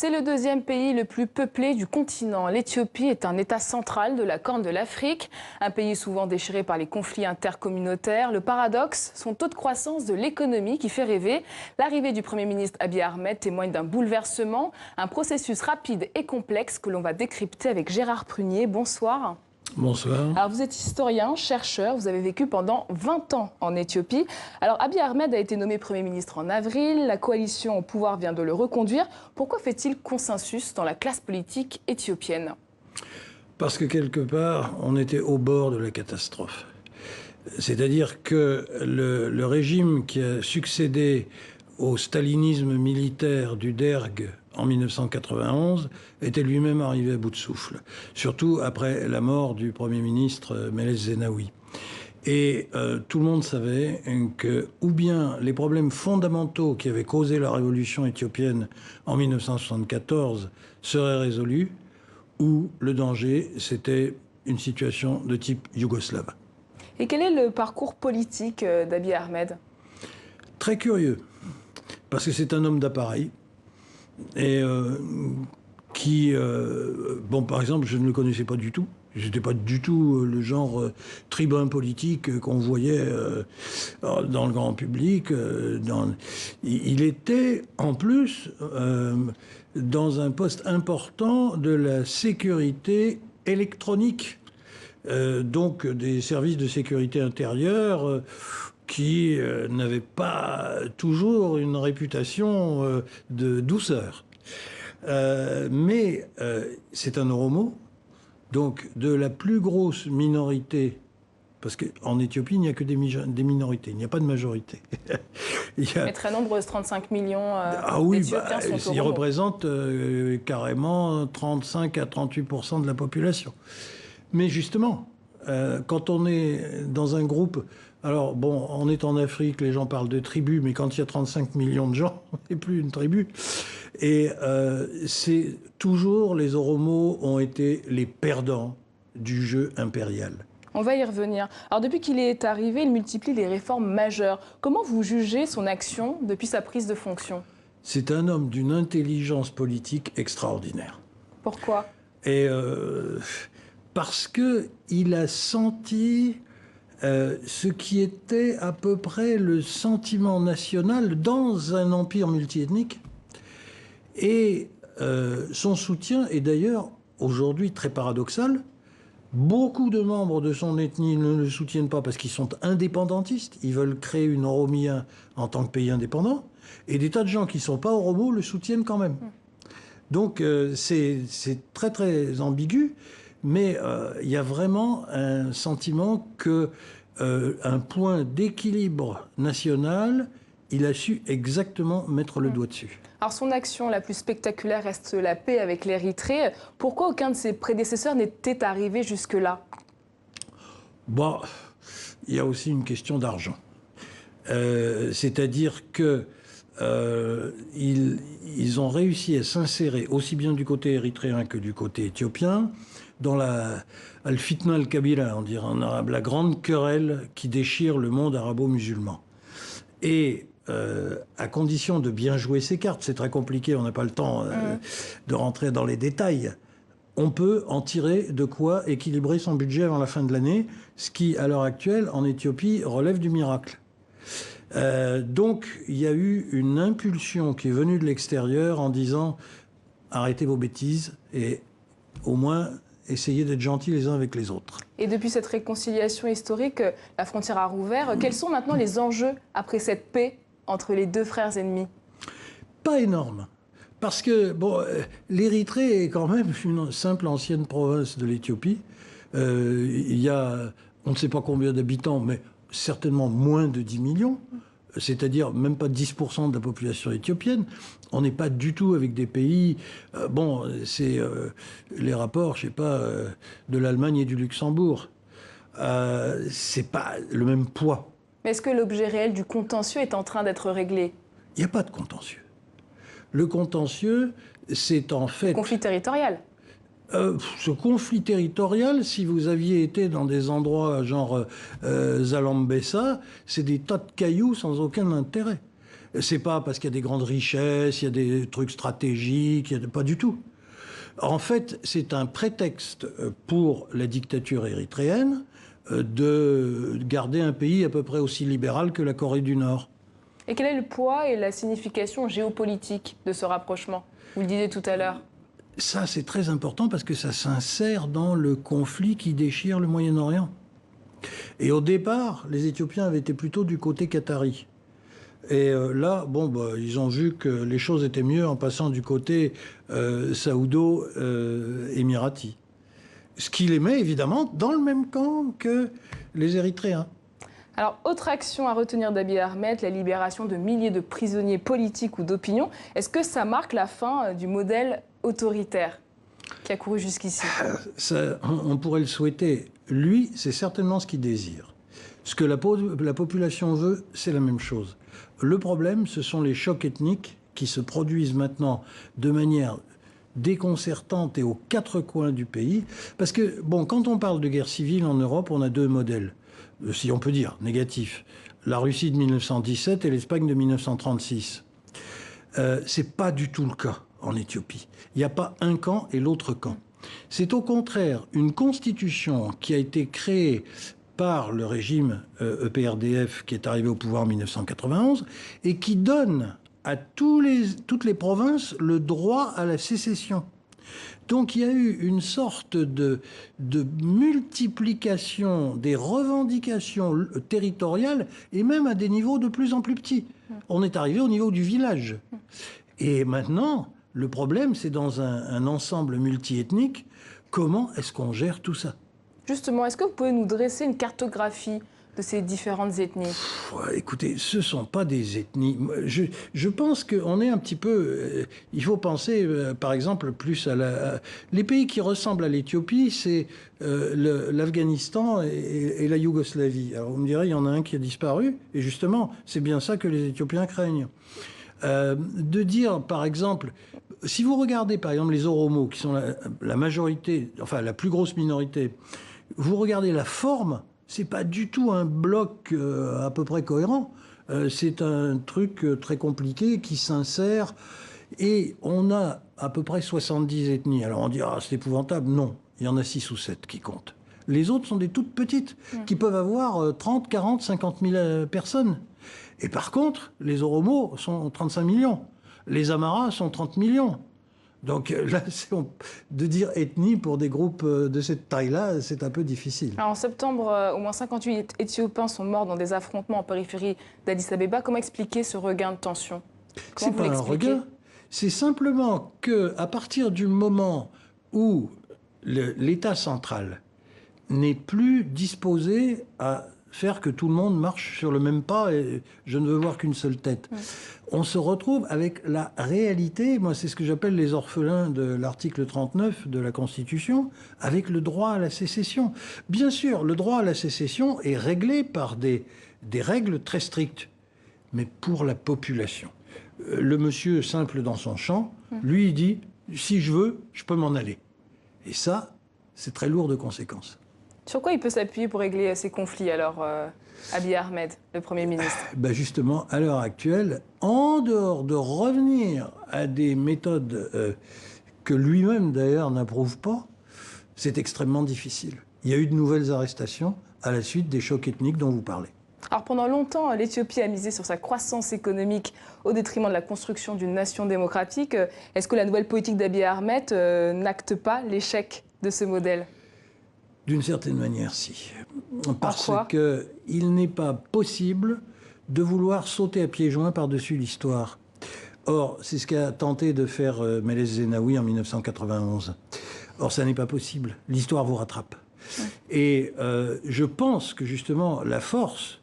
C'est le deuxième pays le plus peuplé du continent. L'Éthiopie est un État central de la Corne de l'Afrique, un pays souvent déchiré par les conflits intercommunautaires. Le paradoxe, son taux de croissance de l'économie qui fait rêver. L'arrivée du Premier ministre Abiy Ahmed témoigne d'un bouleversement, un processus rapide et complexe que l'on va décrypter avec Gérard Prunier. Bonsoir. Bonsoir. Alors vous êtes historien, chercheur, vous avez vécu pendant 20 ans en Éthiopie. Alors Abiy Ahmed a été nommé Premier ministre en avril, la coalition au pouvoir vient de le reconduire. Pourquoi fait-il consensus dans la classe politique éthiopienne? Parce que quelque part, on était au bord de la catastrophe. C'est-à-dire que le régime qui a succédé au stalinisme militaire du Derg en 1991 était lui-même arrivé à bout de souffle, surtout après la mort du Premier ministre Meles Zenawi. Et tout le monde savait que ou bien les problèmes fondamentaux qui avaient causé la révolution éthiopienne en 1974 seraient résolus, ou le danger, c'était une situation de type yougoslave. Et quel est le parcours politique d'Abiy Ahmed? Très curieux, parce que c'est un homme d'appareil, et qui, bon, par exemple, je ne le connaissais pas du tout. J'étais pas du tout le genre tribun politique qu'on voyait dans le grand public. Il était, en plus, dans un poste important de la sécurité électronique, donc des services de sécurité intérieure qui n'avaient pas toujours une réputation de douceur. Mais c'est un oromo, donc de la plus grosse minorité, parce qu'en Éthiopie, il n'y a que des minorités, il n'y a pas de majorité. Mais très nombreuses, 35 millions d'Éthiopiens sont oromos. Ils représentent carrément 35 à 38% de la population. Mais justement, quand on est dans un groupe... Alors, bon, on est en Afrique, les gens parlent de tribus, mais quand il y a 35 millions de gens, c'est plus une tribu. Et c'est toujours, les Oromos ont été les perdants du jeu impérial. On va y revenir. Alors, depuis qu'il est arrivé, il multiplie les réformes majeures. Comment vous jugez son action depuis sa prise de fonction? C'est un homme d'une intelligence politique extraordinaire. Pourquoi? Et parce qu'il a senti... ce qui était à peu près le sentiment national dans un empire multiethnique. Et son soutien est d'ailleurs aujourd'hui très paradoxal. Beaucoup de membres de son ethnie ne le soutiennent pas parce qu'ils sont indépendantistes. Ils veulent créer une Oromia en tant que pays indépendant. Et des tas de gens qui ne sont pas Oromos le soutiennent quand même. Donc c'est très très ambigu. Mais il y a vraiment un sentiment que un point d'équilibre national, il a su exactement mettre le doigt dessus. Alors son action la plus spectaculaire reste la paix avec l'Érythrée. Pourquoi aucun de ses prédécesseurs n'était arrivé jusque-là? Bon, il y a aussi une question d'argent. C'est-à-dire que ils ont réussi à s'insérer aussi bien du côté érythréen que du côté éthiopien dans la al-fitna al-kabira, on dirait en arabe, la grande querelle qui déchire le monde arabo-musulman. Et à condition de bien jouer ses cartes, c'est très compliqué, on n'a pas le temps de rentrer dans les détails, on peut en tirer de quoi équilibrer son budget avant la fin de l'année, ce qui, à l'heure actuelle, en Éthiopie, relève du miracle. Donc, il y a eu une impulsion qui est venue de l'extérieur en disant « arrêtez vos bêtises et au moins essayez d'être gentils les uns avec les autres ». Et depuis cette réconciliation historique, la frontière a rouvert. Quels sont maintenant les enjeux après cette paix entre les deux frères ennemis? Pas énorme. Parce que bon, l'Érythrée est quand même une simple ancienne province de l'Éthiopie. Il y a, on ne sait pas combien d'habitants, mais certainement moins de 10 millions, c'est-à-dire même pas 10% de la population éthiopienne. On n'est pas du tout avec des pays... bon, c'est les rapports, je sais pas, de l'Allemagne et du Luxembourg. C'est pas le même poids. Mais est-ce que l'objet réel du contentieux est en train d'être réglé? Il n'y a pas de contentieux. Le contentieux, c'est en fait... Conflit territorial. Ce conflit territorial, si vous aviez été dans des endroits genre Zalambessa, c'est des tas de cailloux sans aucun intérêt. C'est pas parce qu'il y a des grandes richesses, il y a des trucs stratégiques, pas du tout. En fait, c'est un prétexte pour la dictature érythréenne de garder un pays à peu près aussi libéral que la Corée du Nord. Et quel est le poids et la signification géopolitique de ce rapprochement? Vous le disiez tout à l'heure. Ça, c'est très important parce que ça s'insère dans le conflit qui déchire le Moyen-Orient. Et au départ, les Éthiopiens avaient été plutôt du côté qatari. Et là, ils ont vu que les choses étaient mieux en passant du côté saoudo-émirati. Ce qui les met évidemment dans le même camp que les Érythréens. Alors, autre action à retenir d'Abiy Ahmed, la libération de milliers de prisonniers politiques ou d'opinion. Est-ce que ça marque la fin du modèle autoritaire qui a couru jusqu'ici? On pourrait le souhaiter. Lui, c'est certainement ce qu'il désire. Ce que la population veut, c'est la même chose. Le problème, ce sont les chocs ethniques qui se produisent maintenant de manière déconcertante et aux quatre coins du pays. Parce que, quand on parle de guerre civile en Europe, on a deux modèles, si on peut dire, négatifs. La Russie de 1917 et l'Espagne de 1936. C'est pas du tout le cas en Éthiopie. Il n'y a pas un camp et l'autre camp. C'est au contraire une constitution qui a été créée par le régime EPRDF qui est arrivé au pouvoir en 1991 et qui donne à toutes les provinces le droit à la sécession. Donc il y a eu une sorte de multiplication des revendications territoriales et même à des niveaux de plus en plus petits. On est arrivé au niveau du village. Et maintenant, le problème, c'est dans un ensemble multiethnique, comment est-ce qu'on gère tout ça? Justement, est-ce que vous pouvez nous dresser une cartographie de ces différentes ethnies? Écoutez, ce ne sont pas des ethnies. Je pense qu'on est un petit peu... il faut penser, par exemple, plus à les pays qui ressemblent à l'Éthiopie, c'est l'Afghanistan et la Yougoslavie. Alors vous me direz, il y en a un qui a disparu, et justement, c'est bien ça que les Éthiopiens craignent. De dire, par exemple, si vous regardez, par exemple, les Oromos, qui sont la majorité, enfin la plus grosse minorité, vous regardez la forme, c'est pas du tout un bloc à peu près cohérent. C'est un truc très compliqué qui s'insère. Et on a à peu près 70 ethnies. Alors on dit, ah, c'est épouvantable. Non, il y en a 6 ou 7 qui comptent. Les autres sont des toutes petites, qui peuvent avoir 30, 40, 50 000 personnes. Et par contre, les Oromos sont 35 millions. Les Amaras sont 30 millions. Donc là, de dire ethnie pour des groupes de cette taille-là, c'est un peu difficile. Alors, en septembre, au moins 58 Éthiopiens sont morts dans des affrontements en périphérie d'Addis Abeba. Comment expliquer ce regain de tension? C'est pas un regain. C'est simplement qu'à partir du moment où l'État central n'est plus disposé à faire que tout le monde marche sur le même pas et je ne veux voir qu'une seule tête. On se retrouve avec la réalité, moi c'est ce que j'appelle les orphelins de l'article 39 de la Constitution, avec le droit à la sécession. Bien sûr, le droit à la sécession est réglé par des règles très strictes, mais pour la population. Le monsieur simple dans son champ, lui il dit, si je veux, je peux m'en aller. Et ça, c'est très lourd de conséquences. Sur quoi il peut s'appuyer pour régler ces conflits, alors, Abiy Ahmed, le Premier ministre? Justement, à l'heure actuelle, en dehors de revenir à des méthodes que lui-même, d'ailleurs, n'approuve pas, c'est extrêmement difficile. Il y a eu de nouvelles arrestations à la suite des chocs ethniques dont vous parlez. Alors, pendant longtemps, l'Éthiopie a misé sur sa croissance économique au détriment de la construction d'une nation démocratique. Est-ce que la nouvelle politique d'Abiy Ahmed qu'acte pas l'échec de ce modèle? D'une certaine manière, si. Parce qu'il n'est pas possible de vouloir sauter à pieds joints par-dessus l'histoire. Or, c'est ce qu'a tenté de faire Meles Zenawi en 1991. Or, ça n'est pas possible. L'histoire vous rattrape. Et je pense que justement, la force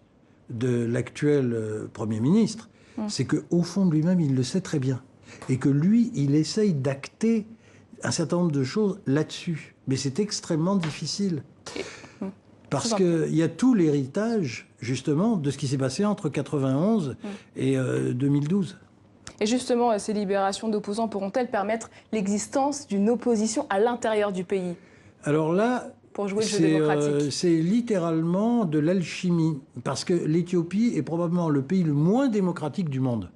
de l'actuel Premier ministre, c'est qu'au fond de lui-même, il le sait très bien. Et que lui, il essaye d'acter un certain nombre de choses là-dessus. Mais c'est extrêmement difficile. Parce qu'il y a tout l'héritage, justement, de ce qui s'est passé entre 1991 et 2012. Et justement, ces libérations d'opposants pourront-elles permettre l'existence d'une opposition à l'intérieur du pays? Alors là, pour jouer le jeu démocratique. C'est littéralement de l'alchimie. Parce que l'Éthiopie est probablement le pays le moins démocratique du monde.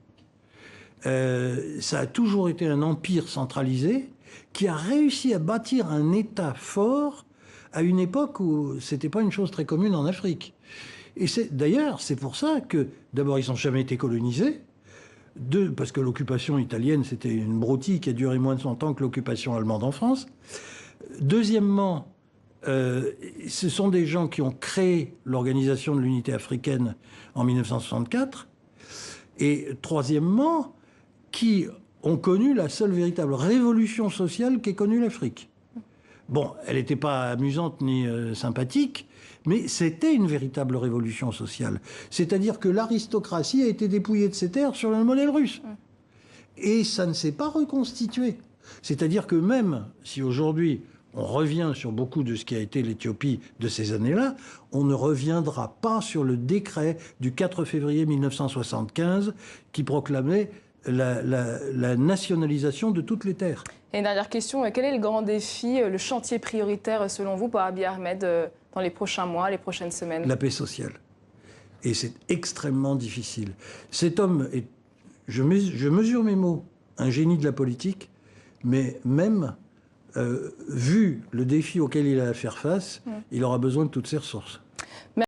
Ça a toujours été un empire centralisé qui a réussi à bâtir un État fort à une époque où c'était pas une chose très commune en Afrique. Et d'ailleurs, c'est pour ça que, d'abord, ils n'ont jamais été colonisés. Deux, parce que l'occupation italienne, c'était une broutille qui a duré moins de 100 ans que l'occupation allemande en France. Deuxièmement, ce sont des gens qui ont créé l'Organisation de l'Unité africaine en 1964. Et troisièmement, qui ont connu la seule véritable révolution sociale qu'ait connue l'Afrique. Bon, elle n'était pas amusante ni sympathique, mais c'était une véritable révolution sociale. C'est-à-dire que l'aristocratie a été dépouillée de ses terres sur le modèle russe. Et ça ne s'est pas reconstitué. C'est-à-dire que même si aujourd'hui on revient sur beaucoup de ce qui a été l'Éthiopie de ces années-là, on ne reviendra pas sur le décret du 4 février 1975 qui proclamait la nationalisation de toutes les terres. Et une dernière question, quel est le grand défi, le chantier prioritaire selon vous pour Abiy Ahmed dans les prochains mois, les prochaines semaines? La paix sociale. Et c'est extrêmement difficile. Cet homme est, je mesure mes mots, un génie de la politique, mais même vu le défi auquel il a à faire face, il aura besoin de toutes ses ressources.